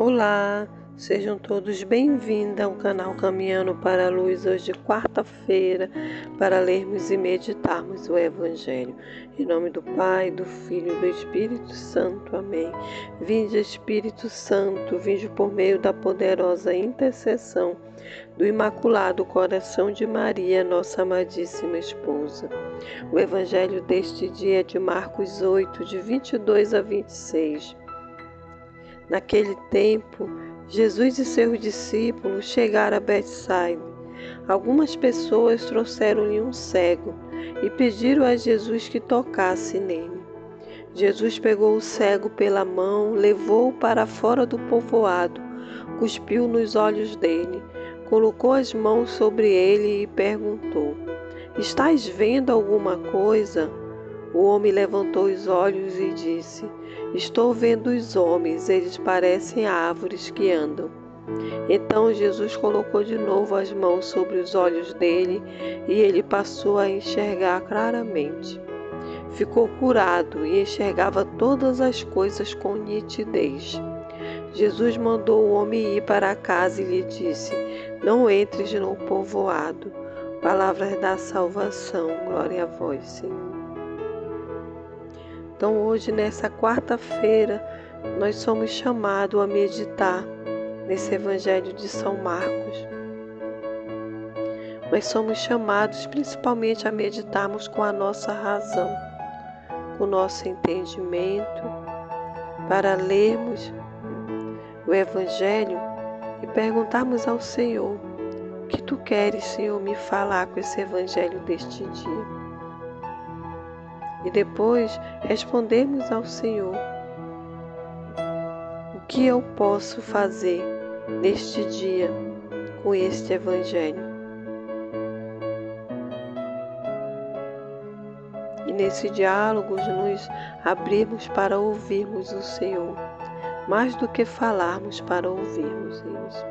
Olá, sejam todos bem-vindos ao canal Caminhando para a Luz, hoje quarta-feira, para lermos e meditarmos o Evangelho. Em nome do Pai, do Filho e do Espírito Santo. Amém. Vinde, Espírito Santo, vinde por meio da poderosa intercessão do Imaculado Coração de Maria, nossa amadíssima esposa. O Evangelho deste dia é de Marcos 8, de 22 a 26. Naquele tempo, Jesus e seus discípulos chegaram a Betsaida. Algumas pessoas trouxeram-lhe um cego e pediram a Jesus que tocasse nele. Jesus pegou o cego pela mão, levou-o para fora do povoado, cuspiu nos olhos dele, colocou as mãos sobre ele e perguntou: "Estás vendo alguma coisa?" O homem levantou os olhos e disse: "Estou vendo os homens, eles parecem árvores que andam." Então Jesus colocou de novo as mãos sobre os olhos dele e ele passou a enxergar claramente. Ficou curado e enxergava todas as coisas com nitidez. Jesus mandou o homem ir para casa e lhe disse: "Não entres no povoado." Palavras da salvação, glória a vós, Senhor. Então hoje, nessa quarta-feira, nós somos chamados a meditar nesse Evangelho de São Marcos. Nós somos chamados principalmente a meditarmos com a nossa razão, com o nosso entendimento, para lermos o Evangelho e perguntarmos ao Senhor: o que Tu queres, Senhor, me falar com esse Evangelho deste dia? E depois respondermos ao Senhor: o que eu posso fazer neste dia com este Evangelho? E nesse diálogo nos abrirmos para ouvirmos o Senhor, mais do que falarmos para ouvirmos eles.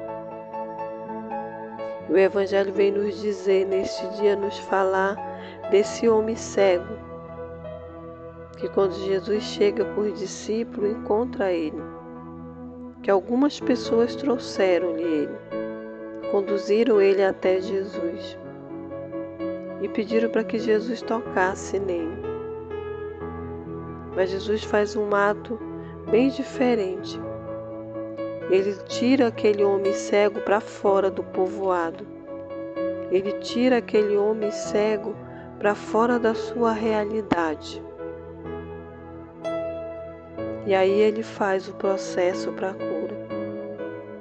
O Evangelho vem nos dizer neste dia, nos falar desse homem cego, que quando Jesus chega com os discípulos, encontra ele, que algumas pessoas trouxeram-lhe ele, conduziram ele até Jesus e pediram para que Jesus tocasse nele. Mas Jesus faz um ato bem diferente. Ele tira aquele homem cego para fora do povoado. Ele tira aquele homem cego para fora da sua realidade. E aí ele faz o processo para a cura.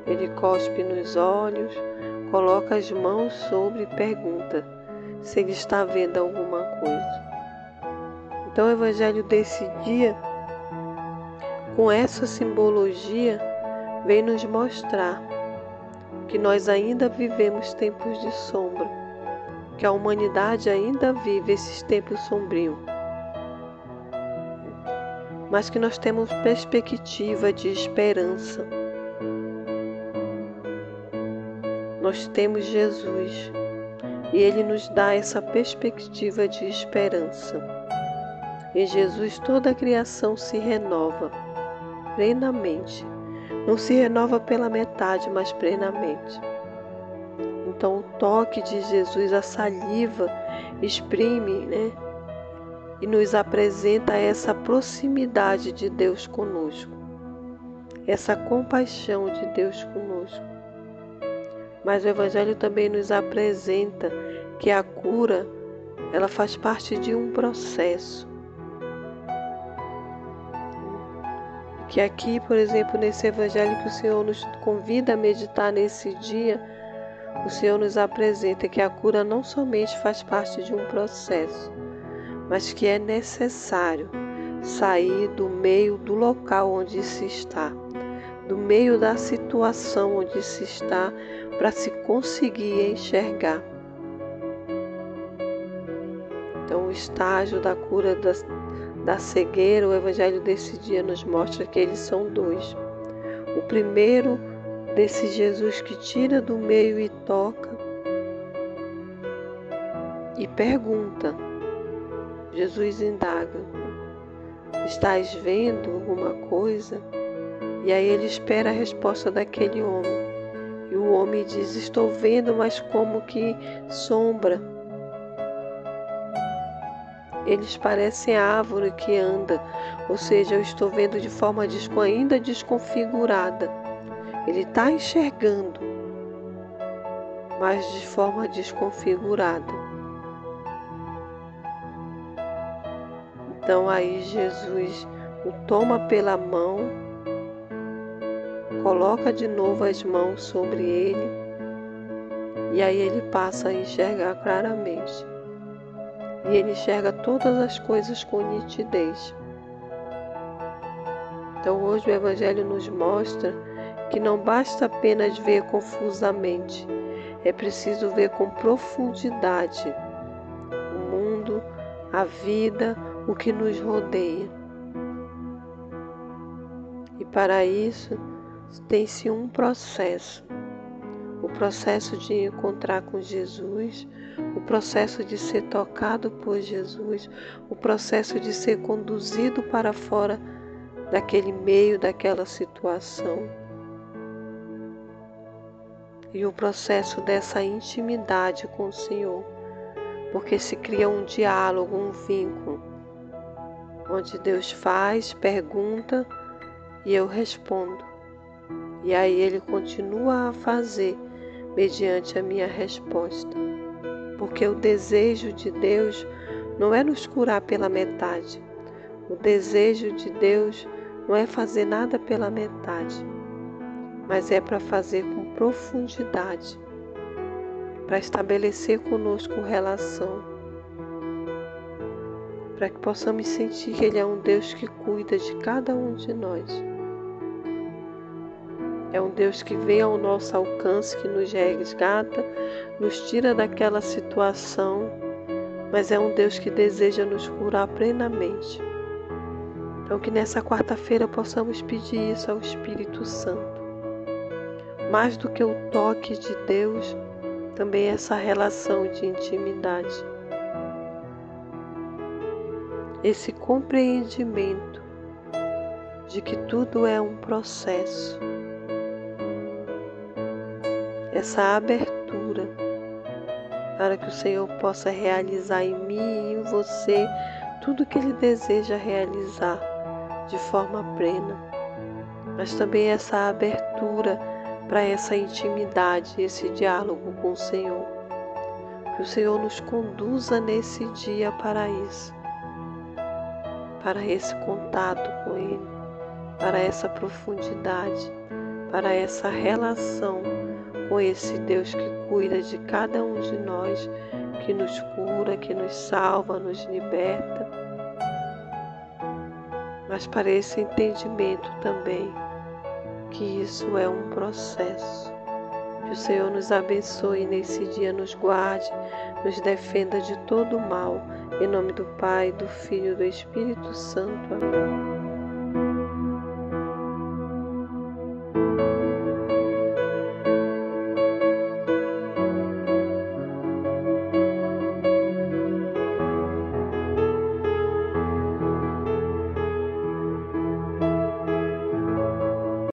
Ele cospe nos olhos, coloca as mãos sobre e pergunta se ele está vendo alguma coisa. Então o Evangelho desse dia, com essa simbologia, vem nos mostrar que nós ainda vivemos tempos de sombra, que a humanidade ainda vive esses tempos sombrios, mas que nós temos perspectiva de esperança. Nós temos Jesus e Ele nos dá essa perspectiva de esperança. Em Jesus toda a criação se renova plenamente. Não se renova pela metade, mas plenamente. Então o toque de Jesus, a saliva, exprime, e nos apresenta essa proximidade de Deus conosco, essa compaixão de Deus conosco. Mas o Evangelho também nos apresenta que a cura, ela faz parte de um processo. Que aqui, por exemplo, nesse Evangelho que o Senhor nos convida a meditar nesse dia, o Senhor nos apresenta que a cura não somente faz parte de um processo, mas que é necessário sair do meio do local onde se está, do meio da situação onde se está, para se conseguir enxergar. Então, o estágio da cura da cegueira, o Evangelho desse dia nos mostra que eles são dois. O primeiro, desse Jesus que tira do meio e toca e pergunta. Jesus indaga: "Estás vendo alguma coisa?" E aí ele espera a resposta daquele homem. E o homem diz: estou vendo, mas como que sombra. Eles parecem a árvore que anda, ou seja, eu estou vendo de forma ainda desconfigurada. Ele está enxergando, mas de forma desconfigurada. Então aí Jesus o toma pela mão, coloca de novo as mãos sobre ele, e aí ele passa a enxergar claramente. E ele enxerga todas as coisas com nitidez. Então hoje o Evangelho nos mostra que não basta apenas ver confusamente, é preciso ver com profundidade o mundo, a vida, o que nos rodeia. E para isso tem-se um processo. O processo de encontrar com Jesus, o processo de ser tocado por Jesus, o processo de ser conduzido para fora daquele meio, daquela situação. E o processo dessa intimidade com o Senhor, porque se cria um diálogo, um vínculo, onde Deus faz, pergunta e eu respondo. E aí Ele continua a fazer mediante a minha resposta. Porque o desejo de Deus não é nos curar pela metade. O desejo de Deus não é fazer nada pela metade, mas é para fazer com profundidade, para estabelecer conosco relação, para que possamos sentir que Ele é um Deus que cuida de cada um de nós. É um Deus que vem ao nosso alcance, que nos resgata, nos tira daquela situação, mas é um Deus que deseja nos curar plenamente. Então que nessa quarta-feira possamos pedir isso ao Espírito Santo. Mais do que o toque de Deus, também essa relação de intimidade. Esse compreendimento de que tudo é um processo. Essa abertura para que o Senhor possa realizar em mim e em você tudo que Ele deseja realizar de forma plena, mas também essa abertura para essa intimidade, esse diálogo com o Senhor. Que o Senhor nos conduza nesse dia para isso, para esse contato com Ele, para essa profundidade, para essa relação com esse Deus que cuida de cada um de nós, que nos cura, que nos salva, nos liberta. Mas para esse entendimento também, que isso é um processo. Que o Senhor nos abençoe nesse dia, nos guarde, nos defenda de todo o mal. Em nome do Pai, do Filho e do Espírito Santo. Amém.